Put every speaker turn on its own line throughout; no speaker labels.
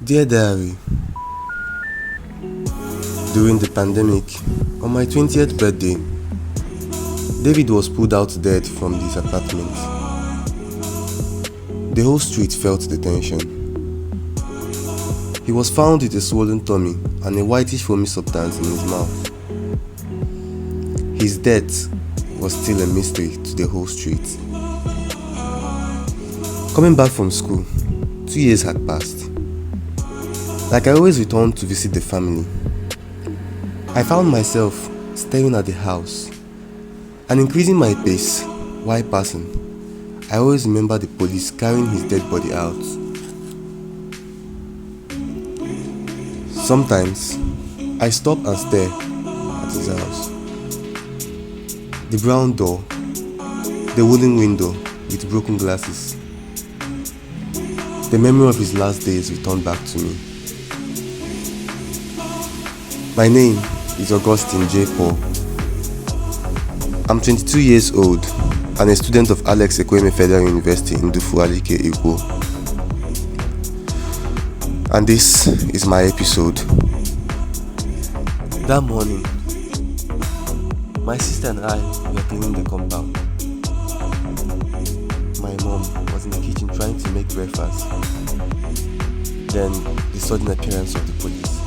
Dear Diary, during the pandemic, on my 20th birthday, David was pulled out dead from his apartment. The whole street felt the tension. He was found with a swollen tummy and a whitish foamy substance in his mouth. His death was still a mystery to the whole street. Coming back from school, 2 years had passed. Like I always returned to visit the family, I found myself staring at the house and increasing my pace while passing. I always remember the police carrying his dead body out. Sometimes, I stop and stare at his house. The brown door, the wooden window with broken glasses. The memory of his last days returned back to me. My name is Augustine J. Paul. I'm 22 years old and a student of Alex Ekweme Federal University in Dufu Alike, Ikwo. And this is my episode. That morning, my sister and I were cleaning the compound. My mom was in the kitchen trying to make breakfast. Then the sudden appearance of the police.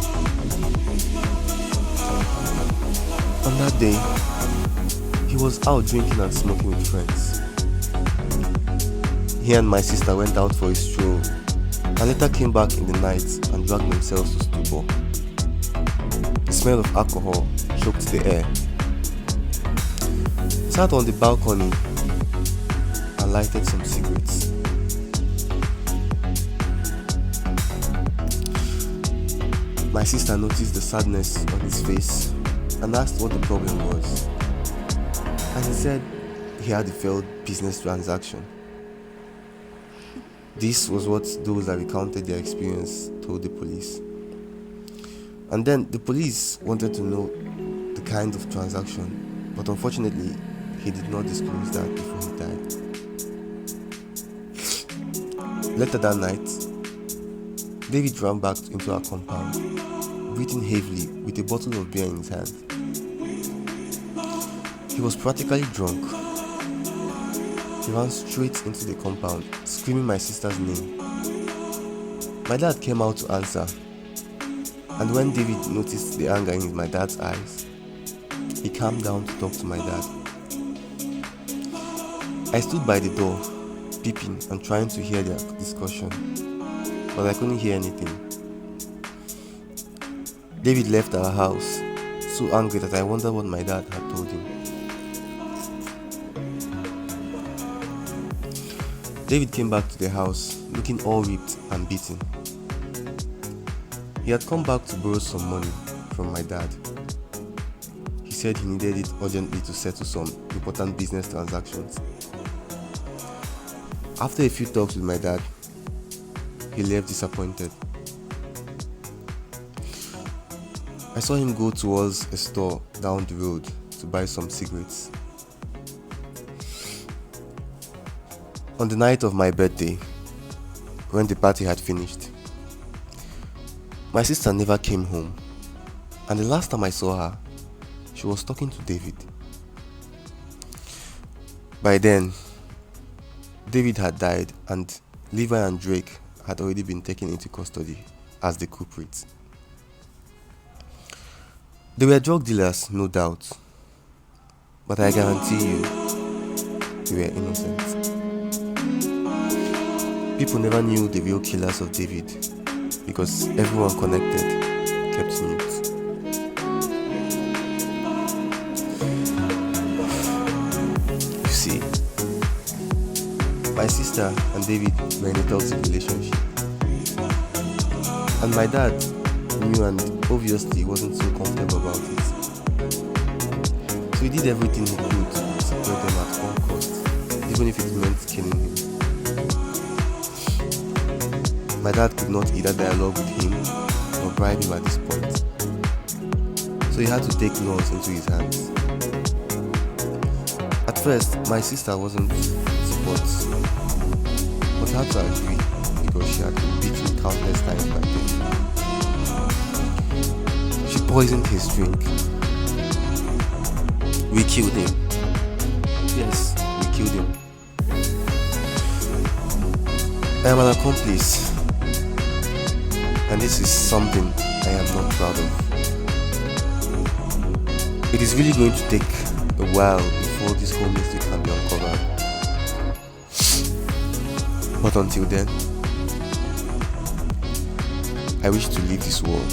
On that day, he was out drinking and smoking with friends. He and my sister went out for a stroll and later came back in the night and dragged themselves to stupor. The smell of alcohol choked the air. Sat on the balcony and lighted some cigarettes. My sister noticed the sadness on his face and asked what the problem was. And he said he had a failed business transaction. This was what those that recounted their experience told the police. And then the police wanted to know the kind of transaction, but unfortunately, he did not disclose that before he died. Later that night, David ran back into our compound, breathing heavily with a bottle of beer in his hand. He was practically drunk. He ran straight into the compound, screaming my sister's name. My dad came out to answer, and when David noticed the anger in my dad's eyes, he calmed down to talk to my dad. I stood by the door, peeping and trying to hear their discussion, but I couldn't hear anything. David left our house, so angry that I wondered what my dad had told him. David came back to the house, looking all ripped and beaten. He had come back to borrow some money from my dad. He said he needed it urgently to settle some important business transactions. After a few talks with my dad, he left disappointed. I saw him go towards a store down the road to buy some cigarettes. On the night of my birthday, when the party had finished, my sister never came home, and the last time I saw her, she was talking to David. By then, David had died and Levi and Drake had already been taken into custody as the culprits. They were drug dealers, no doubt, but I guarantee you, they were innocent. People never knew the real killers of David because everyone connected kept mute. You see, my sister and David were in a toxic relationship, and my dad new and obviously he wasn't so comfortable about it. So he did everything he could to separate them at all costs, even if it meant killing him. My dad could not either dialogue with him or bribe him at this point, so he had to take laws into his hands. At first, my sister wasn't support, but had to agree because she had been beaten countless times by him. She poisoned his drink. We killed him. Yes, we killed him. I am an accomplice, and this is something I am not proud of. It is really going to take a while before this whole mystery can be uncovered. But until then, I wish to leave this world.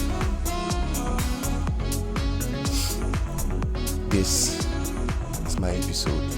This is my episode.